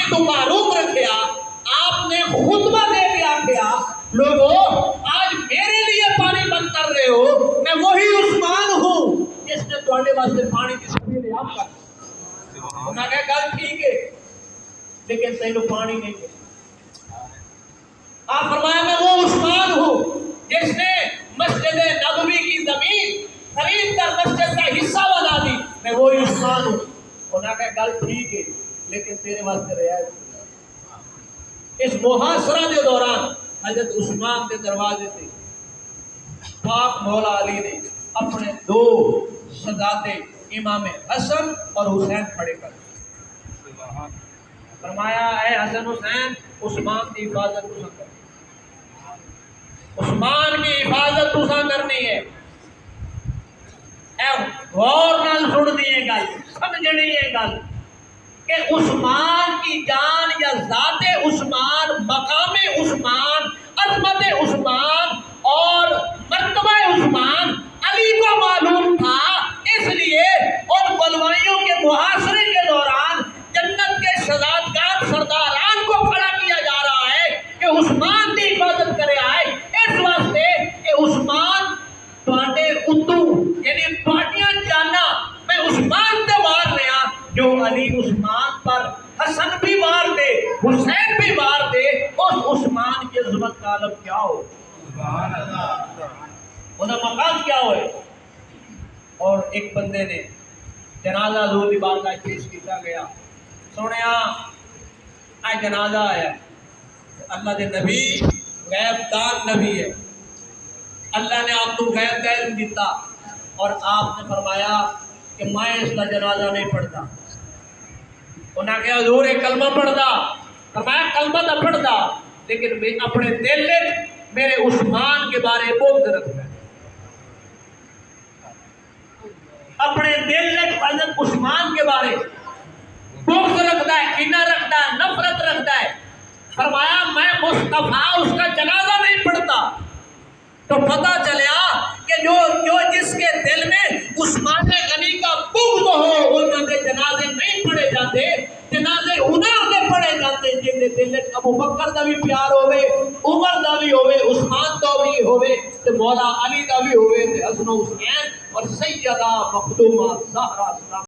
تو معروف رکھیا، آپ نے خطبہ دے دیا کیا لوگوں آج میرے لیے پانی بند کر رہے ہو، میں وہی عثمان ہوں جس نے تواڈے واسطے پانی کی سبیل عام کر دی۔ انہوں نے کہا گل ٹھیک ہے لیکن تینوں پانی نہیں دے۔ آپ فرمایا میں وہ عثمان ہوں جس نے مسجد نبوی کی زمین خرید کر مسجد کا حصہ بنا دی، میں وہی عثمان ہوں۔ انہوں نے کہا گل ٹھیک ہے لیکن تیرے واسطے رعایت۔ اس محاصرہ کے دوران حضرت عثمان کے دروازے سے پاک مولا علی نے اپنے دو شہزادے امام حسن اور حسین کھڑے کر فرمایا اے حسن حسین عثمان کی حفاظت تساں کرنی، عثمان کی حفاظت تساں کرنی ہے۔ اے غور نال سن دیئے گل، سمجھنی ہے گل کہ عثمان کی جان یا ذات عثمان، مقام عثمان، عظمت عثمان اور مرتبہ عثمان علی کو معلوم تھا، اس لیے ان بلوائیوں کے محاصرے کے دوران جنت کے شہزادگان سرداران کو کھڑا کیا جا رہا ہے کہ عثمان کی حفاظت کرے آئے، اس واسطے کہ عثمان تواڈے اتو یعنی تواڈیاں جانا میں عثمان تے وار لیا، جو علی عثمان پر حسن بھی وار دے حسین بھی وار دے، اس عثمان کی عظمت کا عالم کیا ہو، سبحان اللہ، انہاں مقام کیا ہوئے۔ اور ایک بندے نے جنازہ حضور دی بارگاہ پیش کیتا گیا، سنیا اے جنازہ آیا، اللہ دے نبی غیب دان نبی ہے، اللہ نے آپ کو غیب کا علم دیتا اور آپ نے فرمایا کہ میں اس کا جنازہ نہیں پڑھتا۔ انہاں کہا حضور ایک کلمہ پڑھتا، فرمایا کلمہ نہ پڑھتا لیکن میں اپنے دل میں میرے عثمان کے بارے بغض رکھتا ہے، اپنے دل میں حضرت عثمان کے بارے بغض رکھتا ہے، کینہ رکھتا ہے، نفرت رکھتا ہے۔ فرمایا میں مصطفیٰ اس کا جنازہ نہیں پڑھتا، تو پتہ چلیا کہ جو جس کے دل میں عثمان غنی کا بغض ہو ان کے جنازے نہیں پڑھے جاتے، جنازے انہاں دے پڑھے جاتے جن دے دل وچ ابو بکر دا بھی پیار ہوے، عمر دا بھی ہوے، عثمان دا بھی ہوے تے مولا علی دا بھی ہوے تے حسن و حسین اور سیدہ مخدومہ زہرا